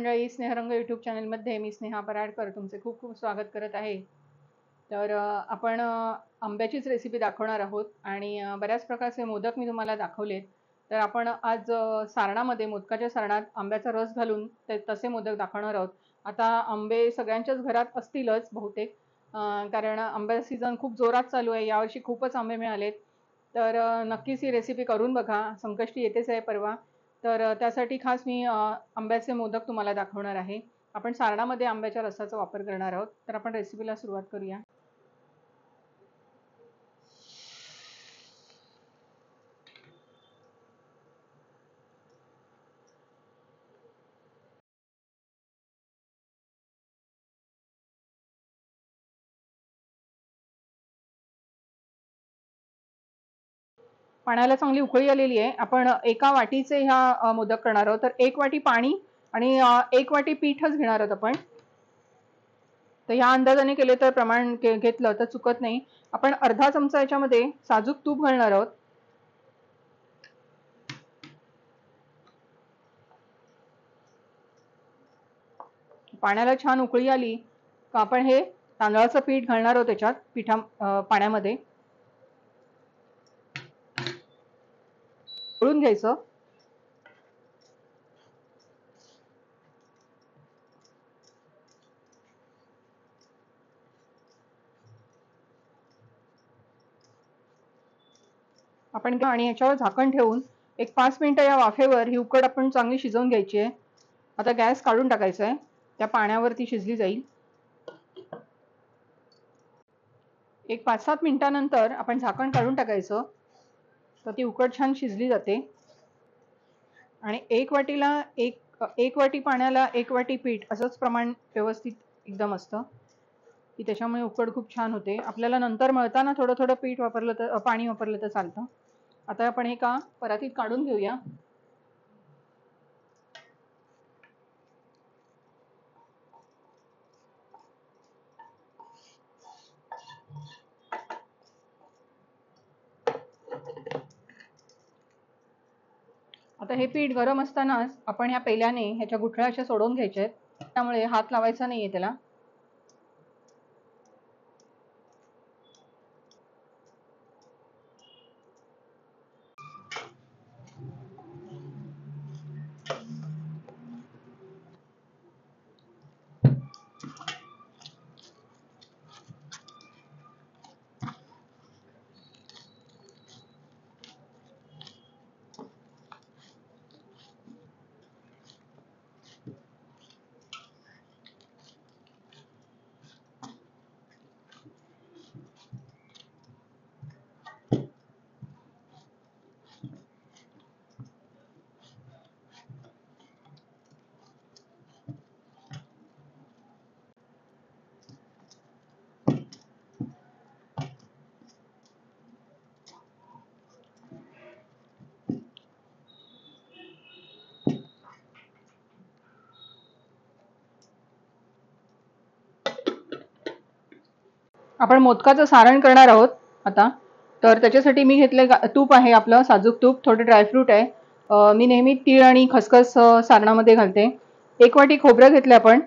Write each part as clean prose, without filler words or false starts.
मंडळी, स्नेहरंग यूट्यूब चॅनलमध्ये मी स्नेहा पराडकर तुमचे खूप खूप स्वागत करत आहे. तर आपण आंब्याचीच रेसिपी दाखवणार आहोत आणि बऱ्याच प्रकारचे मोदक मी तुम्हाला दाखवलेत. तर आपण आज सारणामध्ये मोदकाच्या सारणात आंब्याचा रस घालून तसे मोदक दाखवणार आहोत. आता आंबे सगळ्यांच्याच घरात असतीलच बहुतेक, कारण आंब्याचा सीझन खूप जोरात चालू आहे. यावर्षी खूपच आंबे मिळालेत. तर नक्कीच ही रेसिपी करून बघा. संकष्टी येतेच आहे परवा. तर त्यासाठी खास मी आंब्याचे मोदक तुम्हाला दाखवणार आहे. आपण सारणामध्ये आंब्याच्या रसाचा वापर करणार आहोत. तर आपण रेसिपीला सुरुवात करूया. पाण्याला चांगली उकळी आलेली आहे. आपण एका वाटीचे ह्या मोदक करणार आहोत. तर 1 वाटी पाणी आणि 1 वाटी पीठच घेणार आहोत आपण. तर ह्या अंदाजाने केले तर प्रमाण घेतलं तर चुकत नाही. आपण अर्धा चमचा याच्यामध्ये साजूक तूप घालणार आहोत. पाण्याला छान उकळी आली का आपण हे तांदळाचं पीठ घालणार आहोत त्याच्यात पाण्यामध्ये उकळून घ्यायचं. आपण आणि याच्यावर झाकण ठेवून एक 5 मिनिटं या वाफेवर ही उकड आपण चांगली शिजवून घ्यायची आहे. आता गॅस काढून टाकायचा आहे. त्या पाण्यावरती शिजली जाईल. एक 5-7 मिनिटांनंतर आपण झाकण काढून टाकायचं. तर ती उकड छान शिजली जाते. आणि एक वाटी पाण्याला 1 वाटी पीठ असंच प्रमाण व्यवस्थित एकदम असतं की त्याच्यामुळे उकड खूप छान होते. आपल्याला नंतर मळताना थोडं थोडं पीठ वापरलं तर पाणी वापरलं तर चालतं. आता आपण हे का परातीत काढून घेऊया. आता हे पीठ गरम असतानाच आपण ह्या पेल्याने ह्याच्या गुठळ्या अशा सोडून घ्यायच्या आहेत. त्यामुळे हात लावायचा नाहीये त्याला. आपण मोदकाचं सारण करणार आहोत आता. तर त्याच्यासाठी मी घेतले तूप आहे, आपलं साजूक तूप. थोडे ड्रायफ्रूट आहे. मी नेहमी तीळ आणि खसखस सारणामध्ये घालते. 1 वाटी खोबरं घेतलं आपण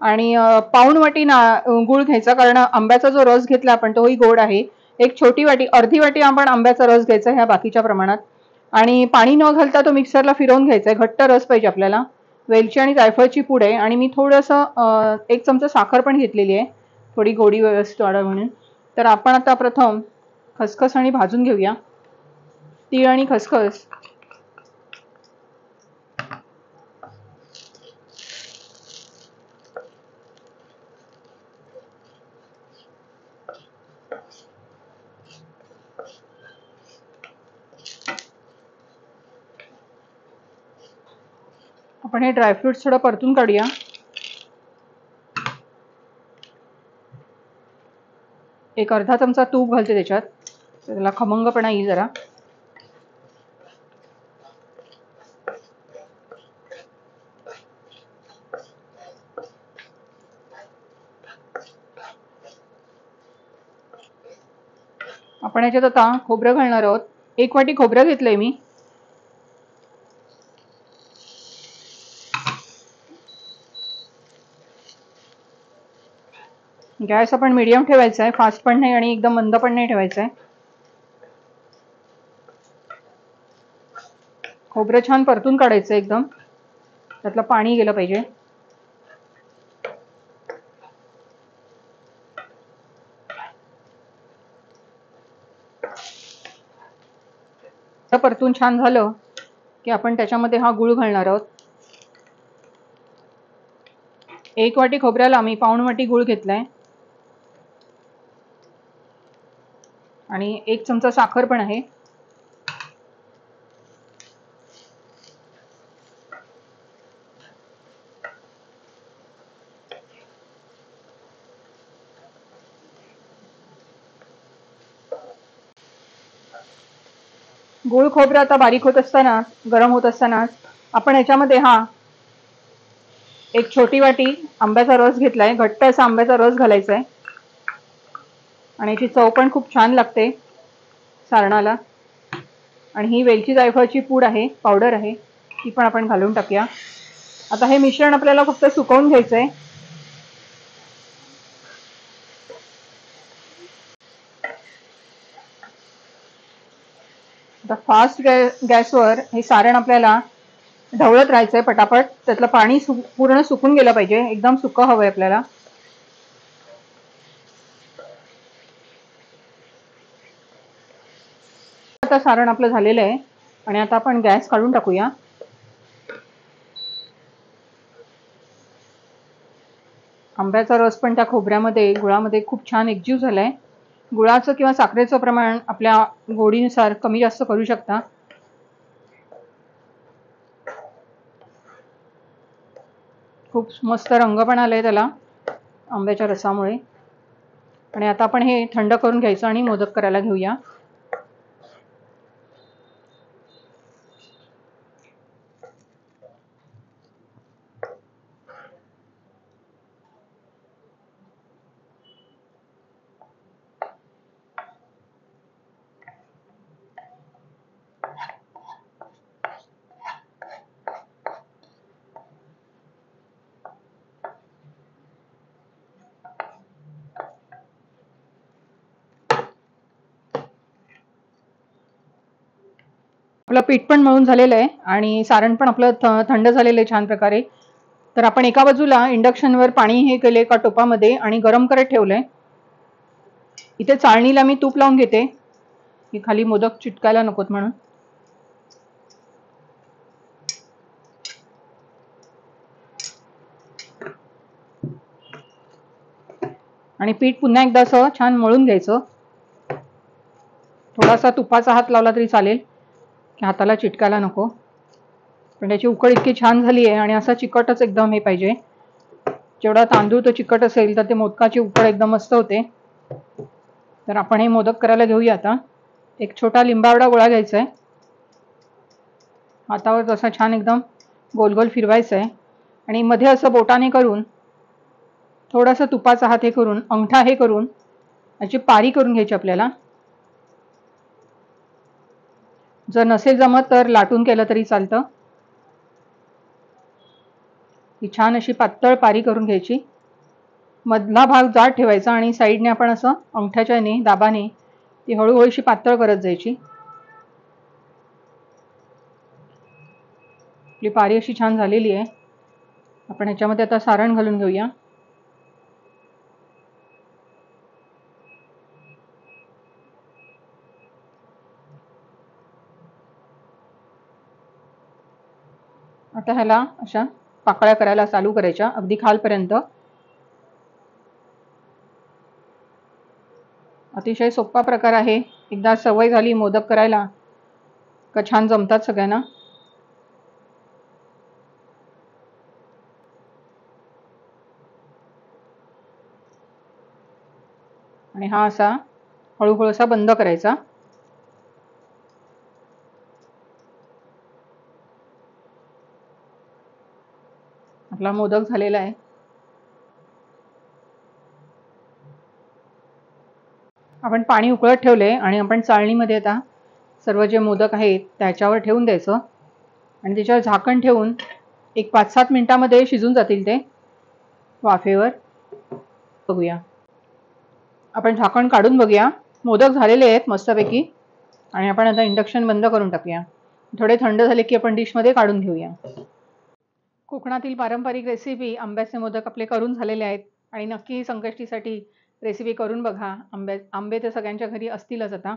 आणि पाऊण वाटी गूळ घ्यायचा, कारण आंब्याचा जो रस घेतला आपण तोही गोड आहे. एक छोटी वाटी, अर्धी वाटी आपण आंब्याचा रस घ्यायचा ह्या बाकीच्या प्रमाणात. आणि पाणी न घालता तो मिक्सरला फिरवून घ्यायचा आहे. घट्ट रस पाहिजे आपल्याला. वेलची आणि जायफळची पूड आहे आणि मी थोडंसं 1 चमचा साखर पण घेतलेली आहे, थोडी गोडी व्यवस्थित वाढावी म्हणून. तर आपण आता प्रथम खसखस आणि भाजून घेऊया. तीळ आणि खसखस आपण हे ड्रायफ्रुट्स थोडं परतून काढूया. एक अर्धा चमचा तूप घालते त्याच्यात, त्याला खमंगपणा येईल जरा. आपण याच्यात आता खोबरं घालणार आहोत. 1 वाटी खोबरं घेतलंय मी. गॅस आपण मीडियम ठेवायचा आहे, फास्ट पण नाही आणि एकदम मंद पण नाही ठेवायचा आहे. खोबरं छान परतून काढायचं एकदम, त्यातलं पाणी गेलं पाहिजे. परतून छान झालं की आपण त्याच्यामध्ये हा गूळ घालणार आहोत. 1 वाटी खोबऱ्याला मी पाऊण वाटी गूळ घेतलाय आणि 1 चमचा साखर पण आहे. गूळ खोबरं आता बारीक होत असताना, गरम होत असताना आपण याच्यामध्ये एक छोटी वाटी आंब्याचा रस घेतलाय. घट्ट असा आंब्याचा रस घालायचा आहे आणि याची चव पण खूप छान लागते सारणाला. आणि ही वेलची जायफळची पूड आहे, पावडर आहे, ती पण आपण घालून टाकूया. आता हे मिश्रण आपल्याला फक्त सुकवून घ्यायचंय. आता फास्ट गॅसवर हे सारण आपल्याला ढवळत राहायचंय पटापट. त्यातलं पाणी पूर्ण सुकून गेलं पाहिजे, एकदम सुकं हवंय आपल्याला. आता सारण आपलं झालेलं आहे आणि आता आपण गॅस काढून टाकूया. आंब्याचा रस पण त्या खोबऱ्यामध्ये, गुळामध्ये खूप छान एकजीव झालाय. गुळाचं किंवा साखरेचं प्रमाण आपल्या गोडीनुसार कमी जास्त करू शकता. खूप मस्त रंग पण आलाय त्याला आंब्याच्या रसामुळे. आणि आता आपण हे थंड करून घ्यायचं आणि मोदक करायला घेऊया. आपलं पीठ पण मळून झालेलं आहे आणि सारण पण आपलं थंड झालेलं आहे छान प्रकारे. तर आपण एका बाजूला इंडक्शनवर पाणी हे केले एका टोपामध्ये आणि गरम करत ठेवलंय. इथे चाळणीला मी तूप लावून घेते की खाली मोदक चिटकायला नकोत म्हणून. आणि पीठ पुन्हा एकदा असं छान मळून घ्यायचं. थोडासा तुपाचा हात लावला तरी चालेल की हाताला चिटकायला नको. पण त्याची उकळ इतकी छान झाली आहे आणि असा चिकटच एकदम हे पाहिजे. जेवढा तांदूळ तो चिकट असेल तर ते मोदकाची उकळ एकदम मस्त होते. तर आपण हे मोदक करायला घेऊया. आता एक छोटा लिंबावडा गोळा घ्यायचा आहे. हातावर जसा छान एकदम गोल गोल फिरवायचं आहे आणि मध्ये असं बोटाने करून थोडासा तुपाचा हात हे करून अंगठा हे करून याची पारी करून घ्यायची आपल्याला. जर नसेल जमत तर लाटून केलं तरी चालतं. ही छान अशी पातळ पारी करून घ्यायची. मधला भाग जाड ठेवायचा आणि साईडने आपण असं अंगठ्याच्याने दाबाने ती हळूहळूशी पातळ करत जायची. आपली पारी अशी छान झालेली आहे. आपण ह्याच्यामध्ये आता सारण घालून घेऊया. आता ह्याला अशा पाकळ्या करायला चालू करायच्या अगदी खालपर्यंत. अतिशय सोपा प्रकार आहे. एकदा सवय झाली मोदक करायला का छान जमतात सगळ्यांना. आणि हा असा हळूहळू असा बंद करायचा. आपला मोदक झालेला आहे. आपण पाणी उकळत ठेवले आणि आपण चाळणीमध्ये आता सर्व जे मोदक आहेत त्याच्यावर ठेवून द्यायचं आणि त्याच्यावर झाकण ठेवून एक 5-7 मिनिटांमध्ये शिजून जातील ते वाफेवर. बघूया. आपण झाकण काढून बघूया. मोदक झालेले आहेत मस्तपैकी आणि आपण आता इंडक्शन बंद करून टाकूया. थोडे थंड झाले की आपण डिशमध्ये काढून घेऊया. कोकणातील पारंपरिक रेसिपी आंब्याचे मोदक आपले करून झालेले आहेत आणि नक्की संकष्टीसाठी रेसिपी करून बघा. आंबे तर सगळ्यांच्या घरी असतीलच आता.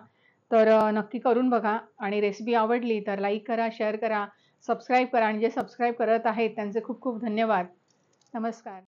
तर नक्की करून बघा आणि रेसिपी आवडली तर लाईक करा, शेअर करा, सबस्क्राईब करा आणि जे सबस्क्राईब करत आहेत त्यांचे खूप खूप धन्यवाद. नमस्कार.